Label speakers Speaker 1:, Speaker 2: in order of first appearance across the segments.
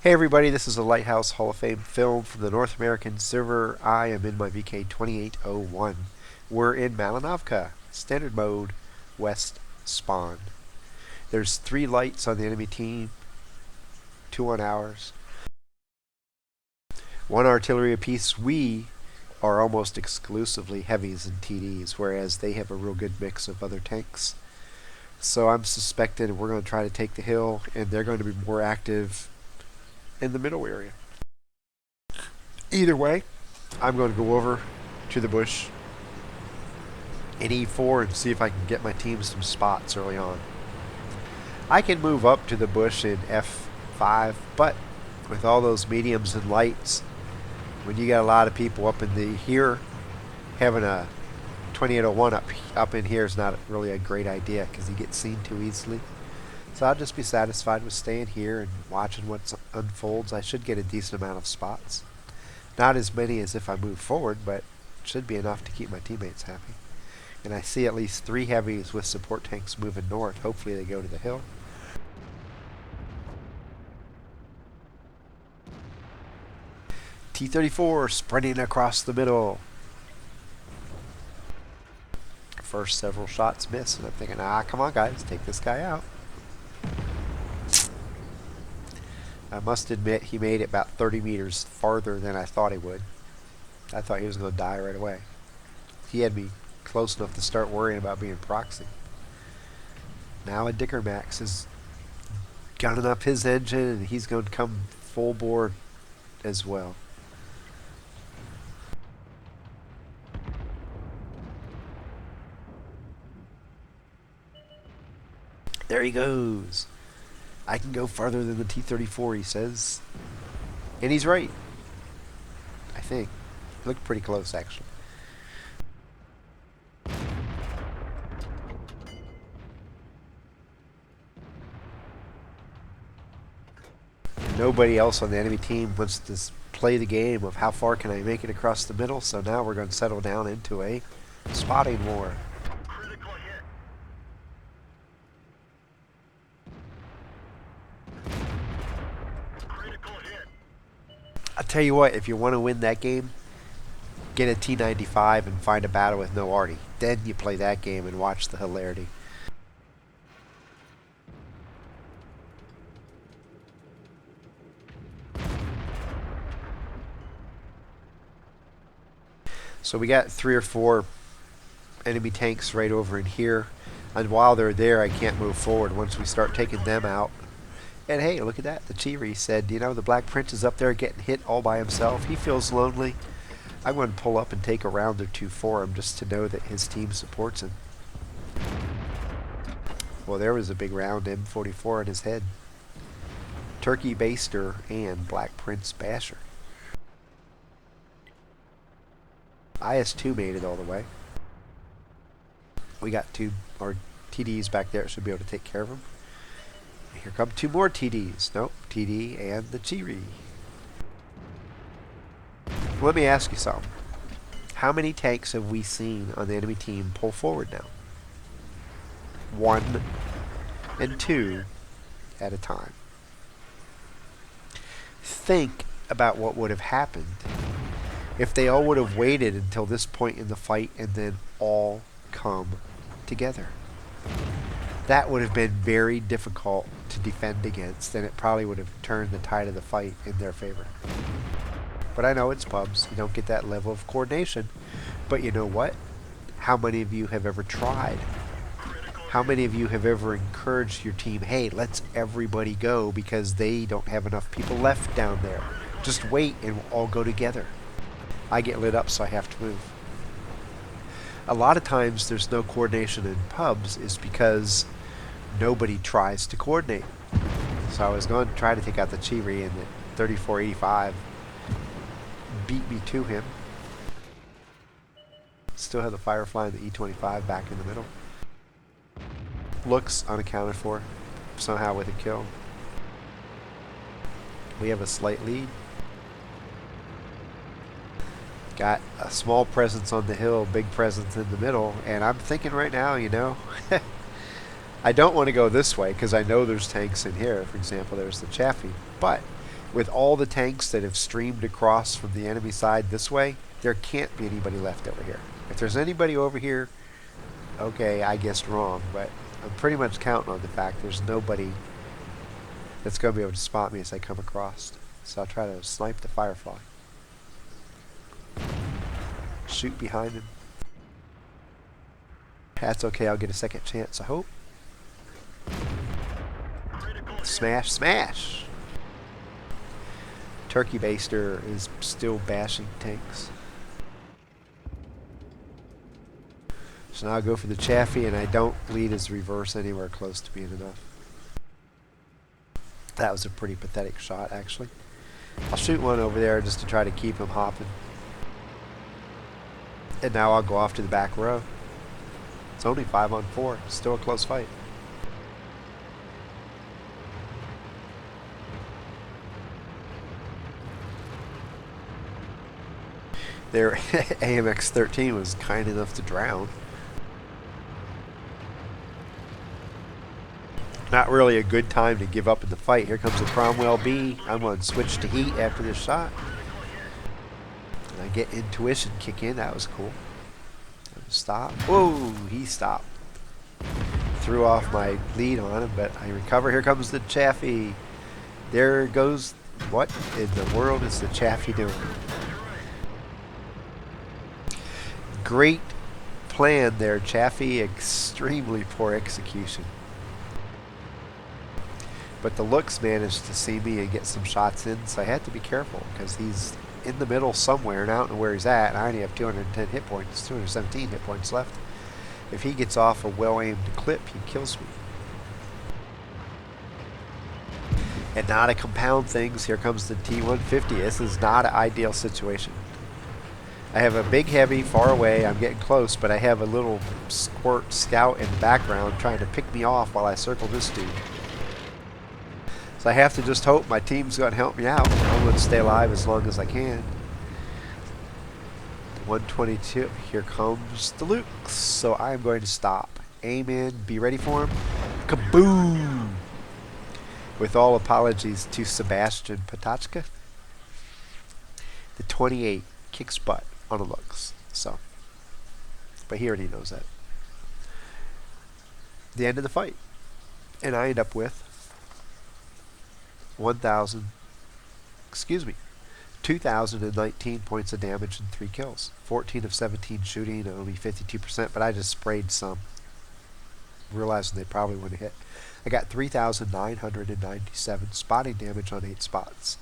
Speaker 1: Hey everybody, this is a Lighthouse Hall of Fame film from the North American server. I am in my VK 2801. We're in Malinovka, standard mode, west spawn. There's 3 lights on the enemy team, 2 on ours, 1 artillery apiece. We are almost exclusively heavies and TDs, whereas they have a real good mix of other tanks. So I'm suspecting we're going to try to take the hill, and they're going to be more active in the middle area. Either way, I'm going to go over to the bush in E4 and see if I can get my team some spots early on. I can move up to the bush in F5, but with all those mediums and lights, when you got a lot of people up in the here, having a 2801 up in here is not really a great idea because you get seen too easily. So I'll just be satisfied with staying here and watching what unfolds. I should get a decent amount of spots. Not as many as if I move forward, but should be enough to keep my teammates happy. And I see at least 3 heavies with support tanks moving north. Hopefully they go to the hill. T-34 sprinting across the middle. First several shots miss, and I'm thinking, come on guys, take this guy out. I must admit he made it about 30 meters farther than I thought he would. I thought he was going to die right away. He had me close enough to start worrying about being proxy. Now a Dicker Max is gunning up his engine, and he's going to come full bore as well. There he goes. I can go farther than the T-34, he says. And he's right. I think. He looked pretty close, actually. Nobody else on the enemy team wants to play the game of how far can I make it across the middle, so now we're going to settle down into a spotting war. I'll tell you what, if you want to win that game, get a T-95 and find a battle with no arty. Then you play that game and watch the hilarity. So we got 3 or 4 enemy tanks right over in here. And while they're there, I can't move forward once we start taking them out. And hey, look at that. The Chiri said, you know, the Black Prince is up there getting hit all by himself. He feels lonely. I'm going to pull up and take a round or 2 for him just to know that his team supports him. Well, there was a big round M44 in his head. Turkey Baster and Black Prince Basher. IS-2 made it all the way. We got 2 or TDs back there that should be able to take care of him. Here come 2 more TDs. Nope, TD and the Chiri. Let me ask you something. How many tanks have we seen on the enemy team pull forward now? 1 and 2 at a time. Think about what would have happened if they all would have waited until this point in the fight and then all come together. That would have been very difficult to defend against, and it probably would have turned the tide of the fight in their favor. But I know it's pubs. You don't get that level of coordination. But you know what? How many of you have ever tried? How many of you have ever encouraged your team, hey, let's everybody go because they don't have enough people left down there. Just wait and we'll all go together. I get lit up, so I have to move. A lot of times there's no coordination in pubs is because nobody tries to coordinate. So I was going to try to take out the Chiri, and the 3485 beat me to him. Still have the Firefly and the E25 back in the middle. Looks unaccounted for, somehow with a kill. We have a slight lead. Got a small presence on the hill, big presence in the middle, and I'm thinking right now, you know, I don't want to go this way because I know there's tanks in here. For example, there's the Chaffee. But With all the tanks that have streamed across from the enemy side this way, there can't be anybody left over here. If there's anybody over here, okay, I guessed wrong, but I'm pretty much counting on the fact there's nobody that's going to be able to spot me as I come across. So I'll try to snipe the Firefly. Shoot behind him. That's okay, I'll get a second chance, I hope. Smash, smash! Turkey Baster is still bashing tanks. So now I go for the Chaffee, and I don't lead his reverse anywhere close to being enough. That was a pretty pathetic shot, actually. I'll shoot one over there just to try to keep him hopping. And now I'll go off to the back row. It's only 5-on-4. Still a close fight. Their AMX-13 was kind enough to drown. Not really a good time to give up in the fight. Here comes the Cromwell B. I'm going to switch to heat after this shot. And I get intuition kick in. That was cool. Stop. Whoa, he stopped. Threw off my lead on him, but I recover. Here comes the Chaffee. There goes. What in the world is the Chaffee doing? Great plan there, Chaffee. Extremely poor execution. But the looks managed to see me and get some shots in, so I had to be careful because he's in the middle somewhere and I don't know where he's at, and I only have 210 hit points, 217 hit points left. If he gets off a well-aimed clip, he kills me. And now to compound things, here comes the T-150. This is not an ideal situation. I have a big heavy far away, I'm getting close, but I have a little squirt scout in the background trying to pick me off while I circle this dude. So I have to just hope my team's going to help me out. I'm going to stay alive as long as I can. 122. Here comes the Lukes. So I'm going to stop. Aim in. Be ready for him. Kaboom! With all apologies to Sebastian Patachka, the 28 kicks butt on a Lux. So, but he already knows that. The end of the fight. And I end up with 2,019 points of damage and 3 kills. 14 of 17 shooting, only 52%, but I just sprayed some, realizing they probably wouldn't hit. I got 3,997 spotting damage on 8 spots.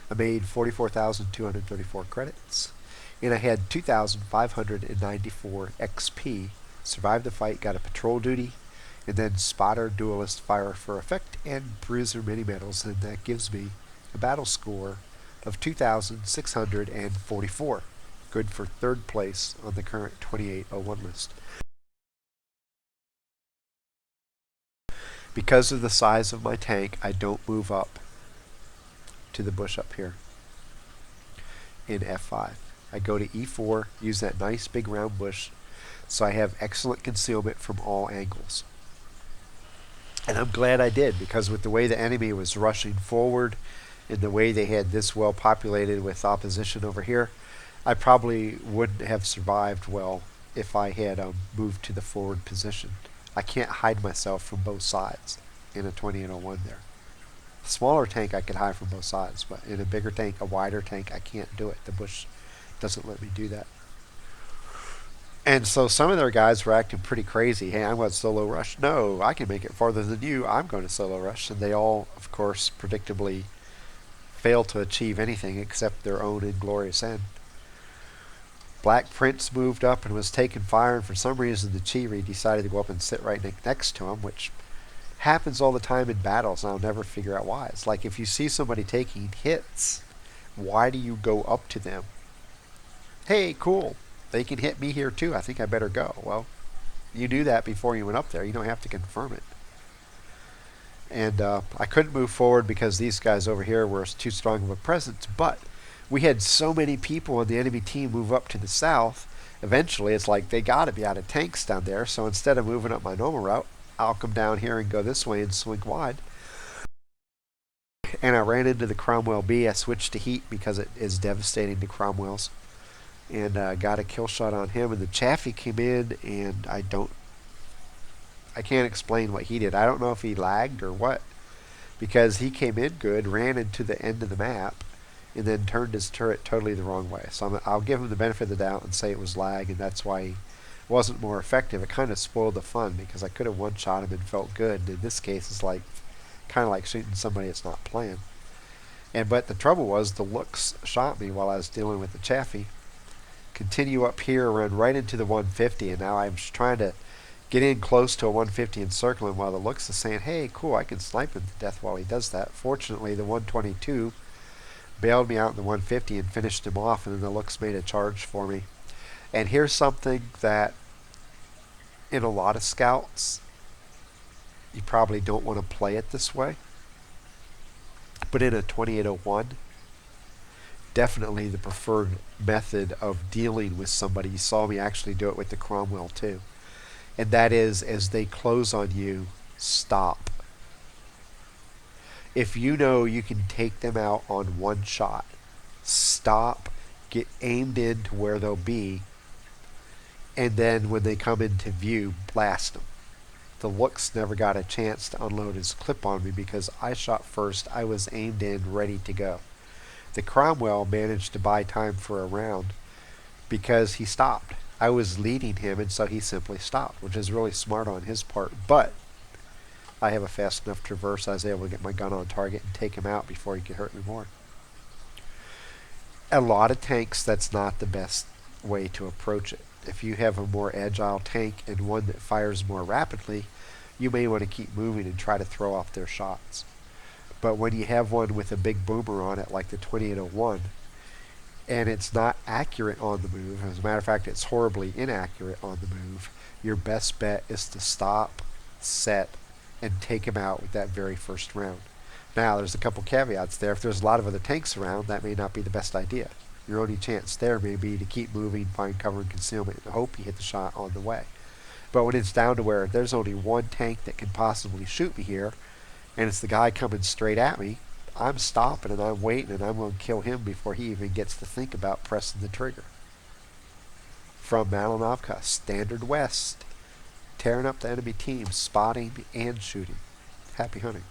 Speaker 1: I made 44,234 credits, and I had 2,594 XP. Survived the fight, got a patrol duty, and then spotter, duelist, fire for effect, and bruiser mini medals, and that gives me a battle score of 2,644. Good for 3rd place on the current 2801 list. Because of the size of my tank, I don't move up to the bush up here in F5. I go to E4, use that nice big round bush, so I have excellent concealment from all angles. And I'm glad I did, because with the way the enemy was rushing forward and the way they had this well populated with opposition over here, I probably wouldn't have survived well if I had moved to the forward position. I can't hide myself from both sides in a 2801 there. A smaller tank I could hide from both sides, but in a bigger tank, a wider tank, I can't do it. The bush doesn't let me do that. And so some of their guys were acting pretty crazy. Hey, I'm going to solo rush. No, I can make it farther than you. I'm going to solo rush. And they all, of course, predictably failed to achieve anything except their own inglorious end. Black Prince moved up and was taking fire, and for some reason the Chiri decided to go up and sit right next to him, which happens all the time in battles, and I'll never figure out why. It's like if you see somebody taking hits, why do you go up to them? Hey, cool. They can hit me here too. I think I better go. Well, you knew that before you went up there. You don't have to confirm it. And I couldn't move forward because these guys over here were too strong of a presence. But we had so many people on the enemy team move up to the south. Eventually, it's like they got to be out of tanks down there. So instead of moving up my normal route, I'll come down here and go this way and swing wide. and I ran into the Cromwell B. I switched to heat because it is devastating to Cromwells, and got a kill shot on him. And the Chaffee came in, and I can't explain what he did. I don't know if he lagged or what, because he came in good, ran into the end of the map, and then turned his turret totally the wrong way. So I'll give him the benefit of the doubt and say it was lag, and that's why he wasn't more effective. It kind of spoiled the fun because I could have one-shot him and felt good. And in this case, it's like kind of like shooting somebody that's not playing. But the trouble was the looks shot me while I was dealing with the Chaffee. Continue up here, run right into the 150, and now I'm trying to get in close to a 150 and circle him while the looks is saying, hey, cool, I can snipe him to death while he does that. Fortunately, the 122 bailed me out in the 150 and finished him off, and then the looks made a charge for me. And here's something that in a lot of scouts, you probably don't want to play it this way. But in a 2801, definitely the preferred method of dealing with somebody. You saw me actually do it with the Cromwell too. And that is, as they close on you, stop. If you know you can take them out on one shot, stop, get aimed into where they'll be, and then when they come into view, blast them. The looks never got a chance to unload his clip on me because I shot first. I was aimed in, ready to go. The Cromwell managed to buy time for a round because he stopped. I was leading him, and so he simply stopped, which is really smart on his part. But I have a fast enough traverse. I was able to get my gun on target and take him out before he could hurt me more. A lot of tanks, that's not the best way to approach it. If you have a more agile tank and one that fires more rapidly, you may want to keep moving and try to throw off their shots. But when you have one with a big boomer on it like the 2801, and it's not accurate on the move, as a matter of fact it's horribly inaccurate on the move, your best bet is to stop, set, and take him out with that very first round. Now there's a couple caveats there. If there's a lot of other tanks around, that may not be the best idea. Your only chance there may be to keep moving, find cover and concealment, and hope you hit the shot on the way. But when it's down to where there's only one tank that can possibly shoot me here, and it's the guy coming straight at me, I'm stopping and I'm waiting and I'm going to kill him before he even gets to think about pressing the trigger. From Malinovka, Standard West, tearing up the enemy team, spotting and shooting. Happy hunting.